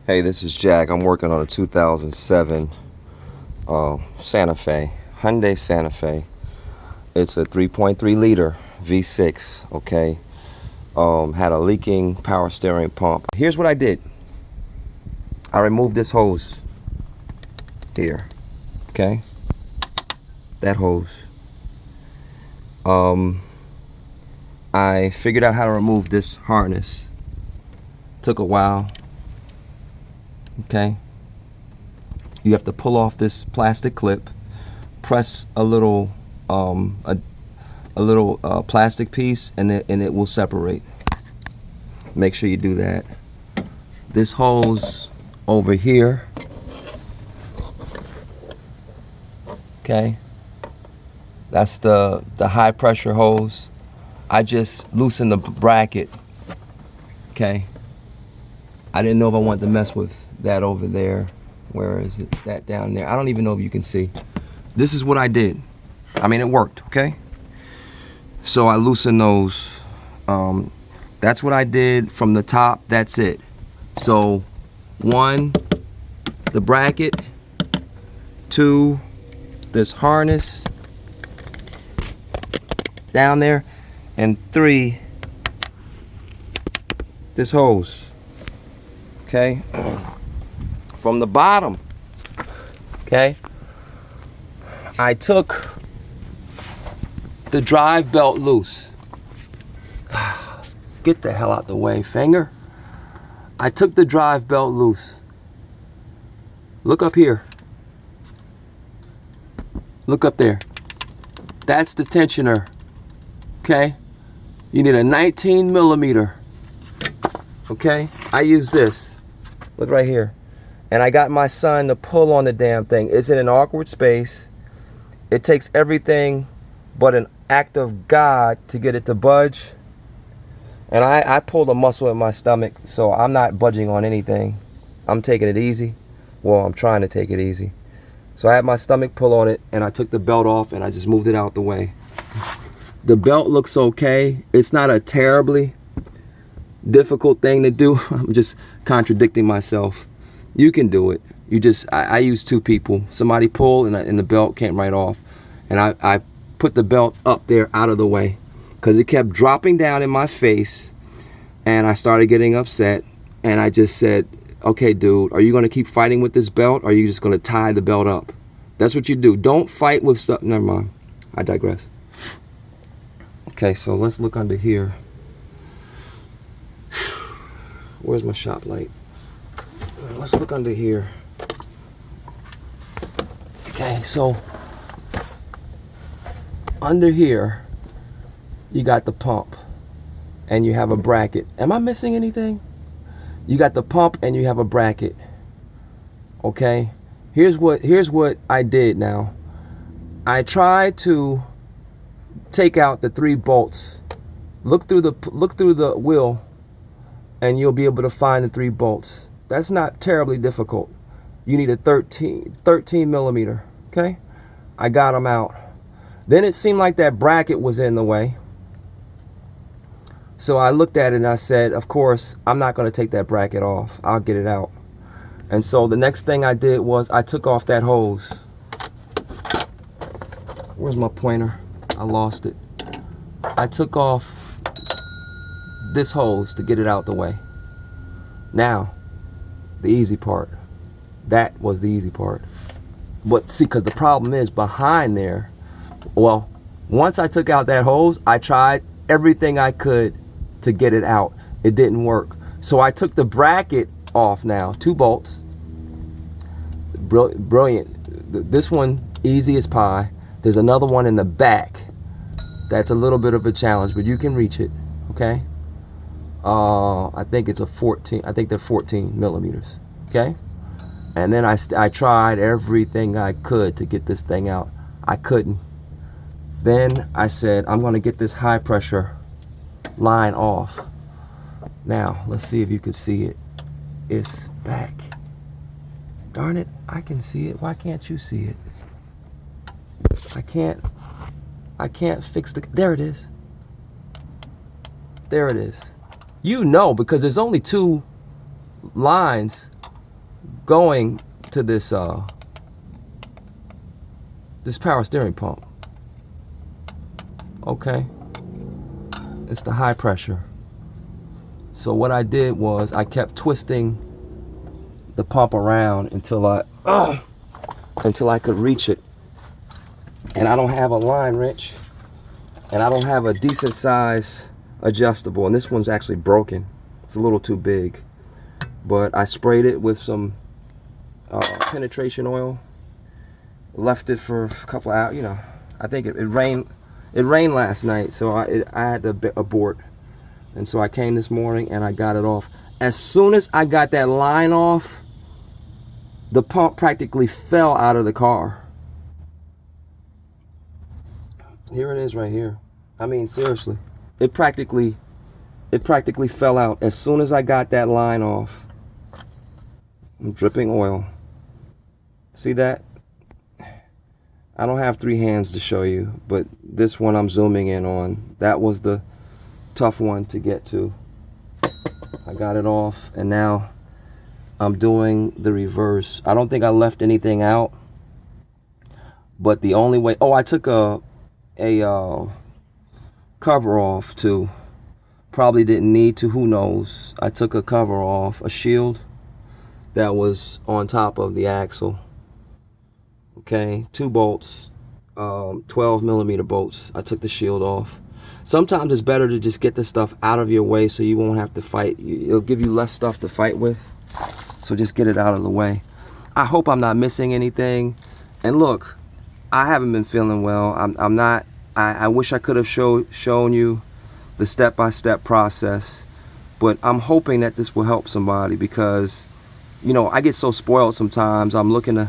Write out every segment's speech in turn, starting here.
Hey, this is Jack. I'm working on a 2007 Santa Fe, Hyundai Santa Fe. It's a 3.3 liter V6, okay? Had a leaking power steering pump. Here's what I did. I removed this hose here, okay? That hose. I figured out how to remove this harness. Took a while. Okay, you have to pull off this plastic clip, press a little plastic piece, and it will separate. Make sure you do that. This hose over here, okay, that's the high pressure hose. I just loosened the bracket. Okay, I didn't know if I wanted to mess with that over there. Where is it? That down there. I don't even know if you can see. This is what I did. I mean, it worked, okay? So I loosened those. That's what I did from the top. That's it. So 1, the bracket. 2, this harness down there. And 3, this hose. Okay? From the bottom, okay, I took the drive belt loose. Get the hell out the way, finger. I took the drive belt loose. Look up here. Look up there. That's the tensioner, okay? You need a 19 millimeter, okay? I use this. Look right here. And I got my son to pull on the damn thing. It's in an awkward space. It takes everything but an act of God to get it to budge. And I pulled a muscle in my stomach, so I'm not budging on anything. I'm taking it easy. Well, I'm trying to take it easy. So I had my stomach pull on it, and I took the belt off, and I just moved it out the way. The belt looks okay. It's not a terribly difficult thing to do. I'm just contradicting myself. You can do it. You just, I use 2 people. Somebody pull and the belt came right off. And I put the belt up there out of the way because it kept dropping down in my face. And I started getting upset. And I just said, okay, dude, are you going to keep fighting with this belt? Or are you just going to tie the belt up? That's what you do. Don't fight with stuff. Never mind. I digress. Okay, so let's look under here. Where's my shop light? Let's look under here. Okay, so under here you got the pump and you have a bracket. Am I missing anything? You got the pump and you have a bracket. Okay, here's what I did now. I tried to take out the 3 bolts. Look through the wheel and you'll be able to find the 3 bolts. That's not terribly difficult. You need a 13 millimeter, okay? I got them out. Then it seemed like that bracket was in the way. So I looked at it and I said, of course, I'm not gonna take that bracket off. I'll get it out. And so the next thing I did was I took off that hose. Where's my pointer? I lost it. I took off this hose to get it out the way. Now, the easy part. That was the easy part. But see, because the problem is behind there, well, once I took out that hose, I tried everything I could to get it out. It didn't work. So I took the bracket off now, 2 bolts. Brilliant. This one, easy as pie. There's another one in the back. That's a little bit of a challenge, but you can reach it, okay? I think it's a 14. I think they're 14 millimeters. Okay. And then I tried everything I could to get this thing out. I couldn't. Then I said, I'm going to get this high pressure line off. Now, let's see if you can see it. It's back. Darn it. I can see it. Why can't you see it? I can't fix the, there it is. There it is. You know, because there's only 2 lines going to this this power steering pump. Okay, it's the high pressure. So what I did was I kept twisting the pump around until I could reach it. And I don't have a line wrench, and I don't have a decent size adjustable, and this one's actually broken. It's a little too big, but I sprayed it with some penetration oil, left it for a couple hours. You know, I think it rained last night, so I had to abort, and so I came this morning and I got it off. As soon as I got that line off, the pump practically fell out of the car. Here it is right here. I mean, seriously, it practically fell out as soon as I got that line off. I'm dripping oil. See that? I don't have 3 hands to show you, but this one I'm zooming in on. That was the tough one to get to. I got it off, and now I'm doing the reverse. I don't think I left anything out, but the only way, oh, I took a cover off too. Probably didn't need to, who knows. I took a cover off, a shield that was on top of the axle. Okay, 2 bolts, 12mm bolts. I took the shield off. Sometimes it's better to just get this stuff out of your way so you won't have to fight. It'll give you less stuff to fight with. So just get it out of the way. I hope I'm not missing anything. And look, I haven't been feeling well. I'm not. I wish I could have shown you the step-by-step process, but I'm hoping that this will help somebody, because, you know, I get so spoiled sometimes. I'm looking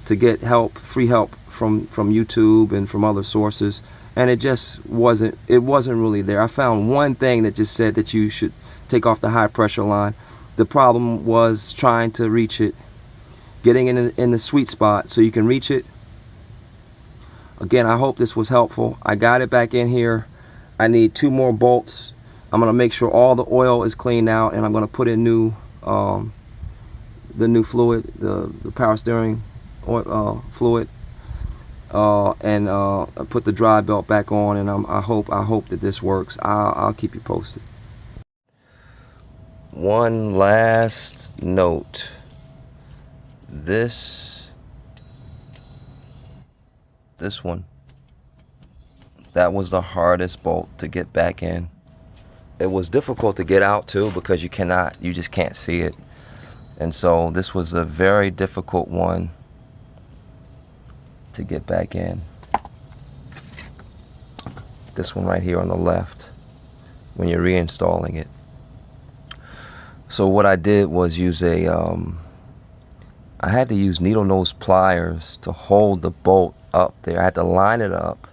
to get help, free help from YouTube and from other sources, and it just wasn't really there. I found one thing that just said that you should take off the high pressure line. The problem was trying to reach it, getting in the sweet spot so you can reach it. Again, I hope this was helpful. I got it back in here. I need 2 more bolts. I'm gonna make sure all the oil is cleaned out, and I'm gonna put in the new fluid, the power steering oil, fluid, and put the dry belt back on. And I hope that this works. I'll keep you posted. One last note. This one, that was the hardest bolt to get back in. It was difficult to get out too, because you just can't see it. And so this was a very difficult one to get back in. This one right here on the left, when you're reinstalling it. So what I did was use I had to use needle nose pliers to hold the bolt up there. I had to line it up.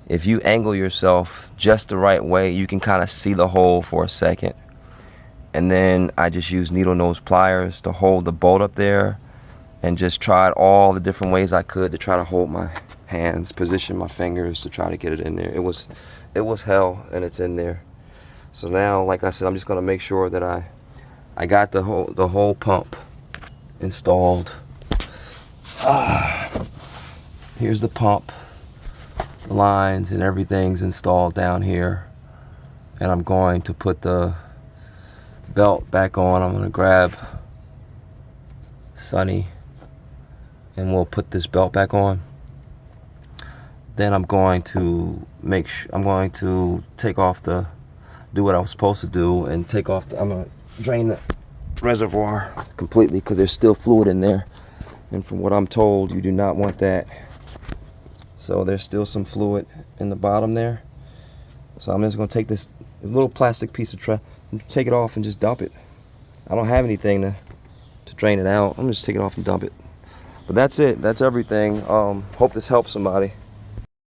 If you angle yourself just the right way, you can kind of see the hole for a second. And then I just used needle nose pliers to hold the bolt up there, and just tried all the different ways I could to try to hold my hands, position my fingers to try to get it in there. It was hell, and it's in there. So now, like I said, I'm just gonna make sure that I got the whole pump installed. Here's the pump, the lines and everything's installed down here, and I'm going to put the belt back on. I'm going to grab Sonny, and we'll put this belt back on. Then I'm going to take off do what I was supposed to do and take off I'm going to drain the reservoir completely, because there's still fluid in there, and from what I'm told, you do not want that. So there's still some fluid in the bottom there. So I'm just going to take this little plastic piece of trash and take it off and just dump it. I don't have anything to drain it out. I'm just take it off and dump it. But that's it. That's everything. Hope this helps somebody.